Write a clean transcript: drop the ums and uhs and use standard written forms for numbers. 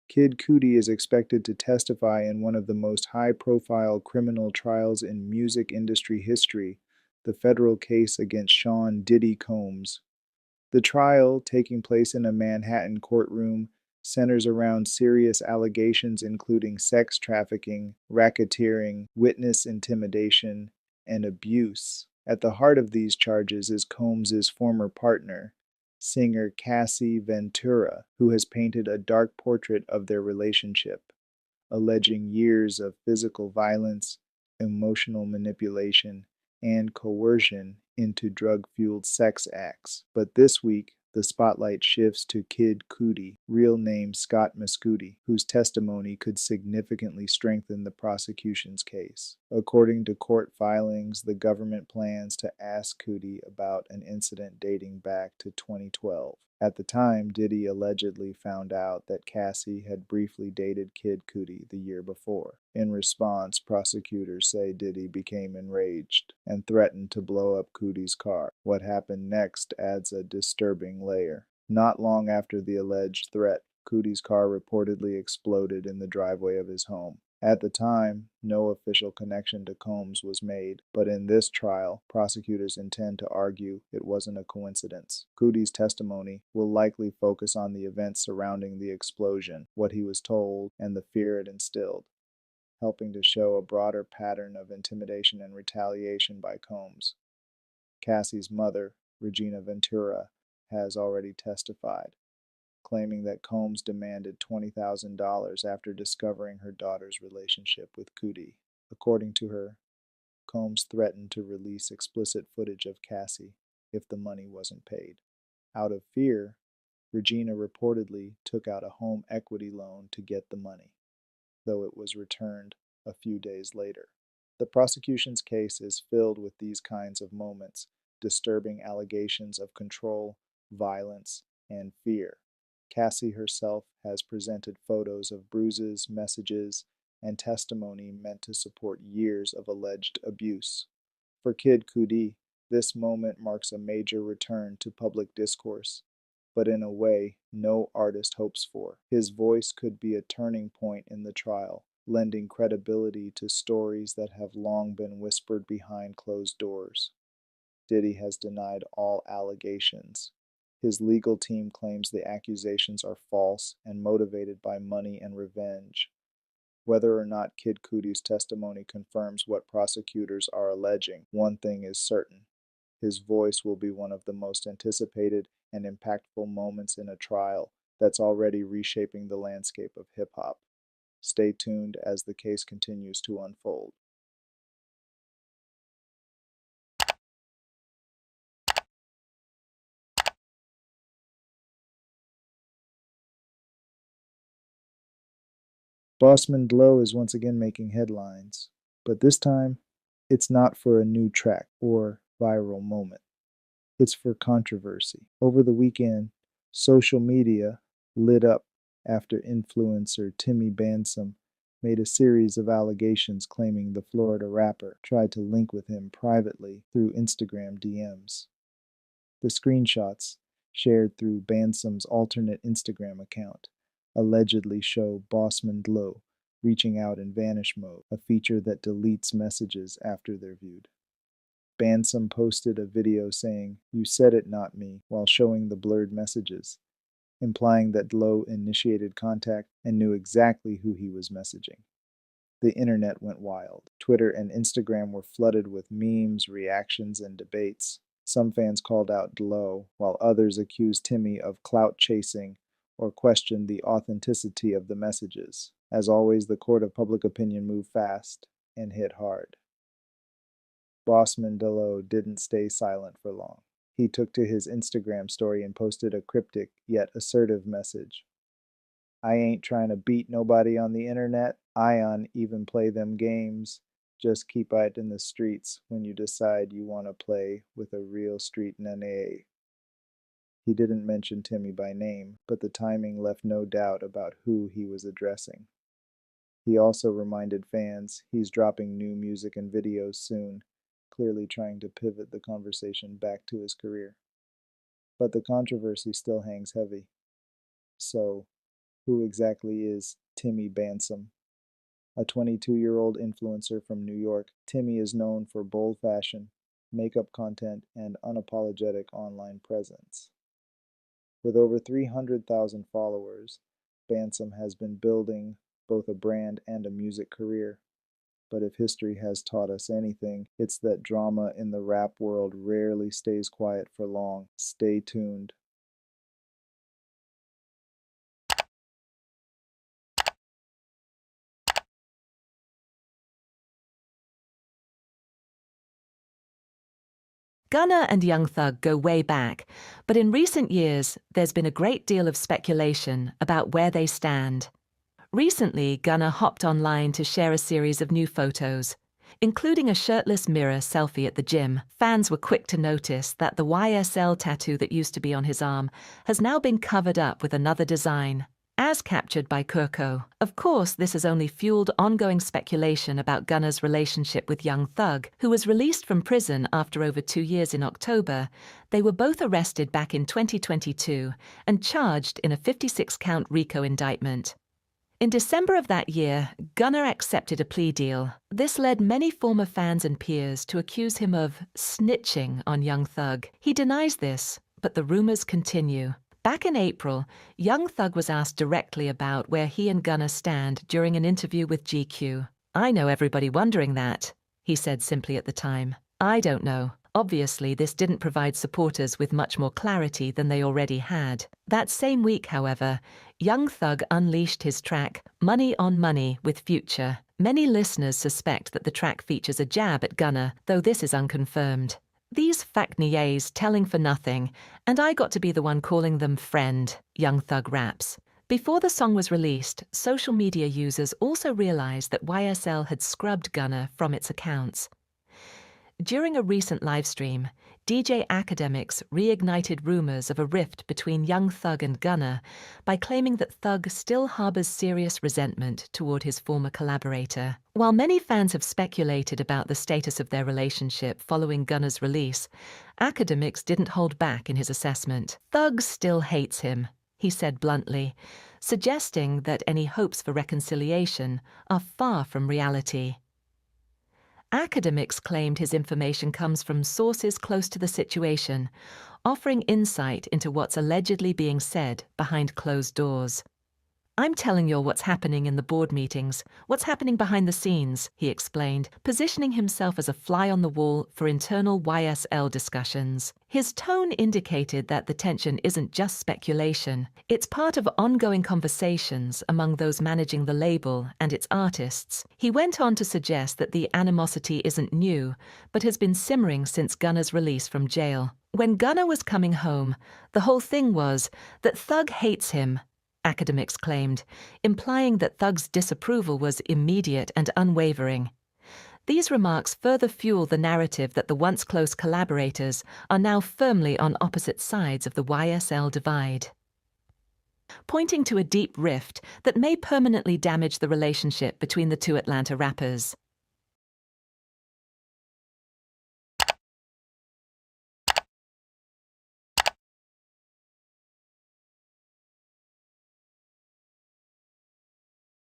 Kid Cudi is expected to testify in one of the most high-profile criminal trials in music industry history, the federal case against Sean Diddy Combs. The trial, taking place in a Manhattan courtroom, centers around serious allegations including sex trafficking, racketeering, witness intimidation, and abuse. At the heart of these charges is Combs's former partner, singer Cassie Ventura, who has painted a dark portrait of their relationship, alleging years of physical violence, emotional manipulation, and coercion into drug-fueled sex acts. But this week, the spotlight shifts to Kid Cudi, real name Scott Mescudi, whose testimony could significantly strengthen the prosecution's case. According to court filings, the government plans to ask Cudi about an incident dating back to 2012. At the time, Diddy allegedly found out that Cassie had briefly dated Kid Cudi the year before. In response, prosecutors say Diddy became enraged and threatened to blow up Cudi's car. What happened next adds a disturbing layer. Not long after the alleged threat, Cudi's car reportedly exploded in the driveway of his home. At the time, no official connection to Combs was made, but in this trial, prosecutors intend to argue it wasn't a coincidence. Cudi's testimony will likely focus on the events surrounding the explosion, what he was told, and the fear it instilled, helping to show a broader pattern of intimidation and retaliation by Combs. Cassie's mother, Regina Ventura, has already testified, claiming that Combs demanded $20,000 after discovering her daughter's relationship with Cudi. According to her, Combs threatened to release explicit footage of Cassie if the money wasn't paid. Out of fear, Regina reportedly took out a home equity loan to get the money, though it was returned a few days later. The prosecution's case is filled with these kinds of moments, disturbing allegations of control, violence, and fear. Cassie herself has presented photos of bruises, messages, and testimony meant to support years of alleged abuse. For Kid Cudi, this moment marks a major return to public discourse, but in a way no artist hopes for. His voice could be a turning point in the trial, lending credibility to stories that have long been whispered behind closed doors. Diddy has denied all allegations. His legal team claims the accusations are false and motivated by money and revenge. Whether or not Kid Cudi's testimony confirms what prosecutors are alleging, one thing is certain. His voice will be one of the most anticipated and impactful moments in a trial that's already reshaping the landscape of hip-hop. Stay tuned as the case continues to unfold. Bossman Glow is once again making headlines, but this time it's not for a new track or viral moment. It's for controversy. Over the weekend, social media lit up after influencer Timmy Bansum made a series of allegations claiming the Florida rapper tried to link with him privately through Instagram DMs. The screenshots, shared through Bansum's alternate Instagram account, allegedly show Bossman Glow reaching out in vanish mode, a feature that deletes messages after they're viewed. Bansum posted a video saying, "You said it, not me," while showing the blurred messages, implying that Glow initiated contact and knew exactly who he was messaging. The internet went wild. Twitter and Instagram were flooded with memes, reactions, and debates. Some fans called out Glow, while others accused Timmy of clout chasing or questioned the authenticity of the messages. As always, the court of public opinion moved fast and hit hard. Bossman Glow didn't stay silent for long. He took to his Instagram story and posted a cryptic yet assertive message. "I ain't trying to beat nobody on the internet. I on even play them games. Just keep it in the streets when you decide you want to play with a real street nene." He didn't mention Timmy by name, but the timing left no doubt about who he was addressing. He also reminded fans he's dropping new music and videos soon, clearly trying to pivot the conversation back to his career. But the controversy still hangs heavy. So, Who exactly is Timmy Bansom? A 22-year-old influencer from New York, Timmy is known for bold fashion, makeup content, and unapologetic online presence. With over 300,000 followers, Bansom has been building both a brand and a music career. But if history has taught us anything, it's that drama in the rap world rarely stays quiet for long. Stay tuned. Gunna and Young Thug go way back, but in recent years, there's been a great deal of speculation about where they stand. Recently, Gunna hopped online to share a series of new photos, including a shirtless mirror selfie at the gym. Fans were quick to notice that the YSL tattoo that used to be on his arm has now been covered up with another design, as captured by Kurko. Of course, this has only fueled ongoing speculation about Gunna's relationship with Young Thug, who was released from prison after over 2 years in October. They were both arrested back in 2022 and charged in a 56-count RICO indictment. In December of that year, Gunna accepted a plea deal. This led many former fans and peers to accuse him of snitching on Young Thug. He denies this, but the rumors continue. Back in April, Young Thug was asked directly about where he and Gunna stand during an interview with GQ. "I know everybody wondering that," he said simply at the time. "I don't know." Obviously, this didn't provide supporters with much more clarity than they already had. That same week, however, Young Thug unleashed his track, Money on Money, with Future. Many listeners suspect that the track features a jab at Gunna, though this is unconfirmed. "These fact-niais telling for nothing, and I got to be the one calling them friend," Young Thug raps. Before the song was released, social media users also realized that YSL had scrubbed Gunna from its accounts. During a recent livestream, DJ Academics reignited rumors of a rift between Young Thug and Gunna by claiming that Thug still harbors serious resentment toward his former collaborator. While many fans have speculated about the status of their relationship following Gunna's release, Academics didn't hold back in his assessment. "Thug still hates him," he said bluntly, suggesting that any hopes for reconciliation are far from reality. Academics claimed his information comes from sources close to the situation, offering insight into what's allegedly being said behind closed doors. "I'm telling you what's happening in the board meetings, what's happening behind the scenes," he explained, positioning himself as a fly on the wall for internal YSL discussions. His tone indicated that the tension isn't just speculation, it's part of ongoing conversations among those managing the label and its artists. He went on to suggest that the animosity isn't new, but has been simmering since Gunna's release from jail. "When Gunna was coming home, the whole thing was that Thug hates him," Academics claimed, implying that Thug's disapproval was immediate and unwavering. These remarks further fuel the narrative that the once close collaborators are now firmly on opposite sides of the YSL divide, pointing to a deep rift that may permanently damage the relationship between the two Atlanta rappers.